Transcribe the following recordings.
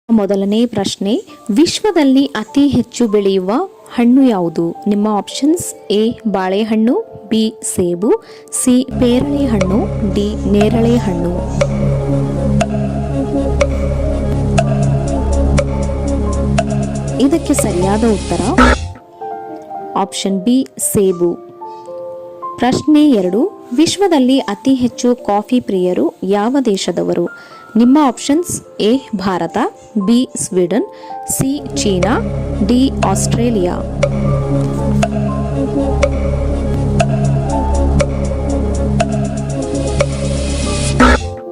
ಮೊದಲನೇ ಪ್ರಶ್ನೆ, ವಿಶ್ವದಲ್ಲಿ ಅತಿ ಹೆಚ್ಚು ಬೆಳೆಯುವ ಹಣ್ಣು ಯಾವುದು? ನಿಮ್ಮ ಆಪ್ಷನ್ಸ್: ಎ ಬಾಳೆಹಣ್ಣು, ಬಿ ಸೇಬು, ಸಿ ಪೇರಳೆ ಹಣ್ಣು, ಡಿ ನೇರಳೆ ಹಣ್ಣು. ಇದಕ್ಕೆ ಸರಿಯಾದ ಉತ್ತರ ಆಪ್ಷನ್ ಬಿ ಸೇಬು. ಪ್ರಶ್ನೆ 2, ವಿಶ್ವದಲ್ಲಿ ಅತಿ ಹೆಚ್ಚು ಕಾಫಿ ಪ್ರಿಯರು ಯಾವ ದೇಶದವರು? ನಿಮ್ಮ options: A Bharat, B Sweden, C China, D Australia.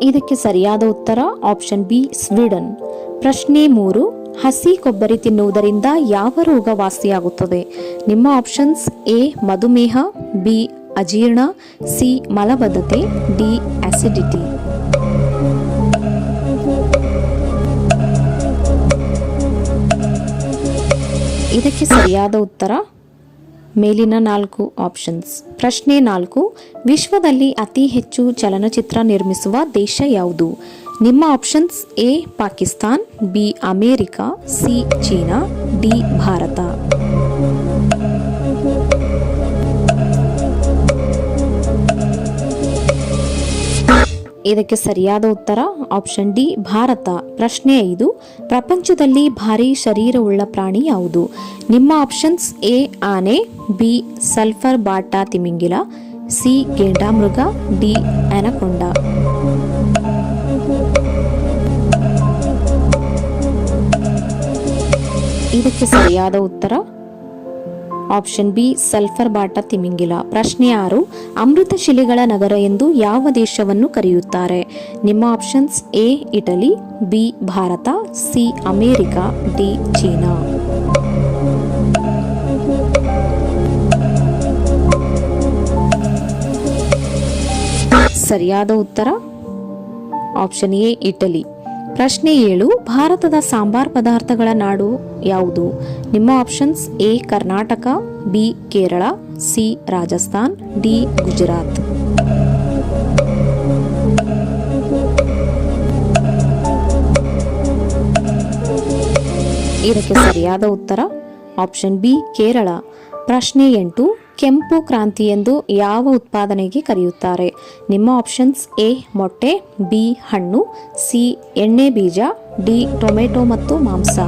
ಇದಕ್ಕೆ ಸರಿಯಾದ ಉತ್ತರ ಆಪ್ಷನ್ ಬಿ ಸ್ವೀಡನ್. ಪ್ರಶ್ನೆ 3, ಹಸಿ ಕೊಬ್ಬರಿ ತಿನ್ನುವುದರಿಂದ ಯಾವ ರೋಗ ವಾಸಿಯಾಗುತ್ತದೆ? ನಿಮ್ಮ ಆಪ್ಷನ್ಸ್: ಎ ಮಧುಮೇಹ, ಬಿ ಅಜೀರ್ಣ, ಸಿ ಮಲಬದ್ಧತೆ, ಡಿ ಆಸಿಡಿಟಿ. ಇದಕ್ಕೆ ಸರಿಯಾದ ಉತ್ತರ ಮೇಲಿನ 4 ಆಪ್ಷನ್ಸ್. ಪ್ರಶ್ನೆ 4, ವಿಶ್ವದಲ್ಲಿ ಅತಿ ಹೆಚ್ಚು ಚಲನಚಿತ್ರ ನಿರ್ಮಿಸುವ ದೇಶ ಯಾವುದು? ನಿಮ್ಮ options: A Pakistan, B America, C China, D Bharat. ಇದಕ್ಕೆ ಸರಿಯಾದ ಉತ್ತರ ಆಪ್ಷನ್ ಡಿ ಭಾರತ. ಪ್ರಶ್ನೆ 5, ಪ್ರಪಂಚದಲ್ಲಿ ಭಾರೀ ಶರೀರವುಳ್ಳ ಪ್ರಾಣಿ ಯಾವುದು? ನಿಮ್ಮ ಆಪ್ಷನ್ಸ್: ಎ ಆನೆ, ಬಿ ಸಲ್ಫರ್ ಬಾಟಾ ತಿಮಿಂಗಿಲ, ಸಿ ಗೇಂಡಾಮೃಗ, ಡಿ ಆನಕೊಂಡಾ. ಇದಕ್ಕೆ ಸರಿಯಾದ ಉತ್ತರ ಆಪ್ಷನ್ ಬಿ ಸಲ್ಫರ್ ಬಾಟಾ ತಿಮಿಂಗಿಲ. ಪ್ರಶ್ನೆ 6, ಅಮೃತ ಶಿಲೆಗಳ ನಗರ ಎಂದು ಯಾವ ದೇಶವನ್ನು ಕರೆಯುತ್ತಾರೆ? ನಿಮ್ಮ options: A Italy, B Bharat, C America, D China. ಸರಿಯಾದ ಉತ್ತರ ಆಪ್ಷನ್ ಎ ಇಟಲಿ. ಪ್ರಶ್ನೆ 7, ಭಾರತದ ಸಾಂಬಾರ್ ಪದಾರ್ಥಗಳ ನಾಡು ಯಾವುದು? ನಿಮ್ಮ options: A Karnataka, B Kerala, C Rajasthan, D Gujarat. ಇದಕ್ಕೆ ಸರಿಯಾದ ಉತ್ತರ ಆಪ್ಷನ್ ಬಿ ಕೇರಳ. ಪ್ರಶ್ನೆ 8, ಕೆಂಪು ಕ್ರಾಂತಿ ಎಂದು ಯಾವ ಉತ್ಪಾದನೆಗೆ ಕರೆಯುತ್ತಾರೆ? ನಿಮ್ಮ ಆಪ್ಷನ್ಸ್: ಎ ಮೊಟ್ಟೆ, ಬಿ ಹಣ್ಣು, ಸಿ ಎಣ್ಣೆ ಬೀಜ, ಡಿ ಟೊಮೆಟೊ ಮತ್ತು ಮಾಂಸ.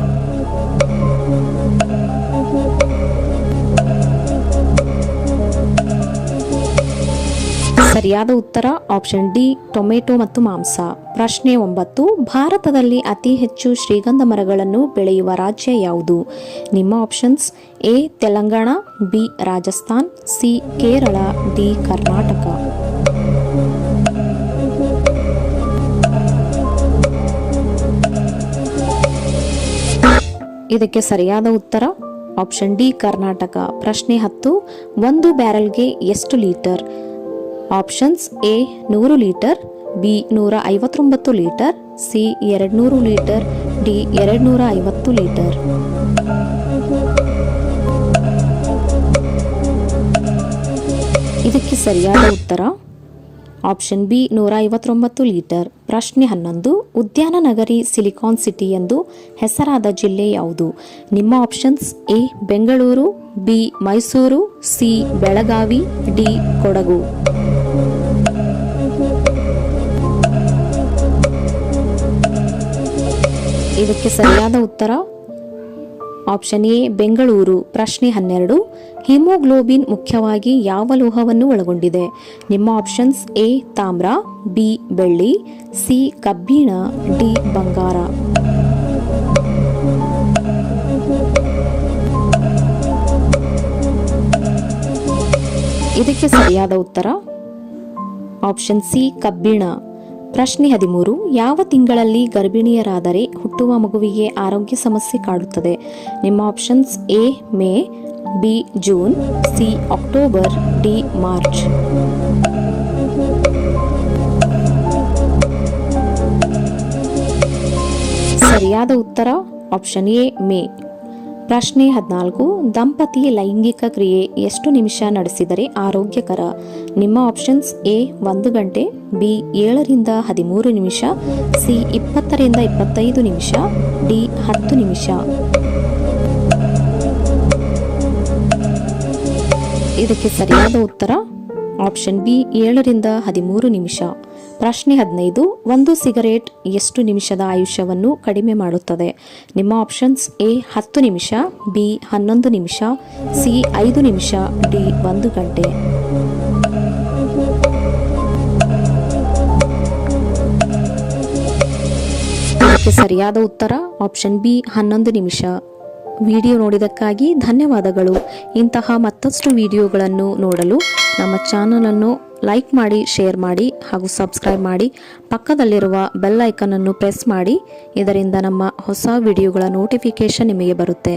ಸರಿಯಾದ ಉತ್ತರ ಆಪ್ಷನ್ ಡಿ ಟೊಮೆಟೊ ಮತ್ತು ಮಾಂಸ. ಪ್ರಶ್ನೆ 9, ಭಾರತದಲ್ಲಿ ಅತಿ ಹೆಚ್ಚು ಶ್ರೀಗಂಧ ಮರಗಳನ್ನು ಬೆಳೆಯುವ ರಾಜ್ಯ ಯಾವುದು? ನಿಮ್ಮ options: A Telangana, B Rajasthan, C Kerala, D Karnataka. ಇದಕ್ಕೆ ಸರಿಯಾದ ಉತ್ತರ ಆಪ್ಷನ್ ಡಿ ಕರ್ನಾಟಕ. ಪ್ರಶ್ನೆ 10, ಒಂದು ಬ್ಯಾರೆಲ್ಗೆ ಎಷ್ಟು litre? Options: A 100 litre, B 159 litre, C 200 litre, D 250 litre. ಇದಕ್ಕೆ ಸರಿಯಾದ ಉತ್ತರ ಆಪ್ಷನ್ ಬಿ 159 ಲೀಟರ್. ಪ್ರಶ್ನೆ 11, ಉದ್ಯಾನ ನಗರಿ ಸಿಲಿಕಾನ್ ಸಿಟಿ ಎಂದು ಹೆಸರಾದ ಜಿಲ್ಲೆ ಯಾವುದು? ನಿಮ್ಮ options: A Bengaluru, B Mysuru, C Belagavi, D Kodagu. ಇದಕ್ಕೆ ಸರಿಯಾದ ಉತ್ತರ ಆಪ್ಷನ್ ಎ ಬೆಂಗಳೂರು. ಪ್ರಶ್ನೆ 12, ಹಿಮೋಗ್ಲೋಬಿನ್ ಮುಖ್ಯವಾಗಿ ಯಾವ ಲೋಹವನ್ನು ಒಳಗೊಂಡಿದೆ? ನಿಮ್ಮ ಆಪ್ಷನ್ಸ್: ಎ ತಾಮ್ರ, ಬಿ ಬೆಳ್ಳಿ, ಸಿ ಕಬ್ಬಿಣ, ಡಿ ಬಂಗಾರ. ಇದಕ್ಕೆ ಸರಿಯಾದ ಉತ್ತರ ಆಪ್ಷನ್ ಸಿ ಕಬ್ಬಿಣ. ಪ್ರಶ್ನೆ 13, ಯಾವ ತಿಂಗಳಲ್ಲಿ ಗರ್ಭಿಣಿಯರಾದರೆ ಹುಟ್ಟುವ ಮಗುವಿಗೆ ಆರೋಗ್ಯ ಸಮಸ್ಯೆ ಕಾಡುತ್ತದೆ? ನಿಮ್ಮ options: A May, B June, C October, D March. ಸರಿಯಾದ ಉತ್ತರ ಆಪ್ಷನ್ ಎ ಮೇ. ಪ್ರಶ್ನೆ 14. ದಂಪತಿ ಲೈಂಗಿಕ ಕ್ರಿಯೆ ಎಷ್ಟು ನಿಮಿಷ ನಡೆಸಿದರೆ ಆರೋಗ್ಯಕರ? ನಿಮ್ಮ ಆಪ್ಷನ್ಸ್: ಎ 1 ಗಂಟೆ, ಬಿ 7ರಿಂದ 13 ನಿಮಿಷ, ಸಿ 20ರಿಂದ 25 ನಿಮಿಷ, ಡಿ 10 ನಿಮಿಷ. ಇದಕ್ಕೆ ಸರಿಯಾದ ಉತ್ತರ ಆಪ್ಷನ್ ಬಿ 7ರಿಂದ 13 ನಿಮಿಷ. ಪ್ರಶ್ನೆ 15. ಒಂದು ಸಿಗರೇಟ್ ಎಷ್ಟು ನಿಮಿಷದ ಆಯುಷ್ಯವನ್ನು ಕಡಿಮೆ ಮಾಡುತ್ತದೆ? ನಿಮ್ಮ ಆಪ್ಷನ್ಸ್: ಎ 10 ನಿಮಿಷ, ಬಿ 11 ನಿಮಿಷ, ಸಿ 5 ನಿಮಿಷ, ಡಿ 1 ಗಂಟೆ. ಇದಕ್ಕೆ ಸರಿಯಾದ ಉತ್ತರ ಆಪ್ಷನ್ ಬಿ 11 ನಿಮಿಷ. ವಿಡಿಯೋ ನೋಡಿದ್ದಕ್ಕಾಗಿ ಧನ್ಯವಾದಗಳು. ಇಂತಹ ಮತ್ತಷ್ಟು ವಿಡಿಯೋಗಳನ್ನು ನೋಡಲು ನಮ್ಮ ಚಾನಲನ್ನು ಲೈಕ್ ಮಾಡಿ, ಶೇರ್ ಮಾಡಿ ಹಾಗೂ ಸಬ್ಸ್ಕ್ರೈಬ್ ಮಾಡಿ. ಪಕ್ಕದಲ್ಲಿರುವ ಬೆಲ್ ಐಕನ್ ಅನ್ನು ಪ್ರೆಸ್ ಮಾಡಿ. ಇದರಿಂದ ನಮ್ಮ ಹೊಸ ವಿಡಿಯೋಗಳ ನೋಟಿಫಿಕೇಶನ್ ನಿಮಗೆ ಬರುತ್ತೆ.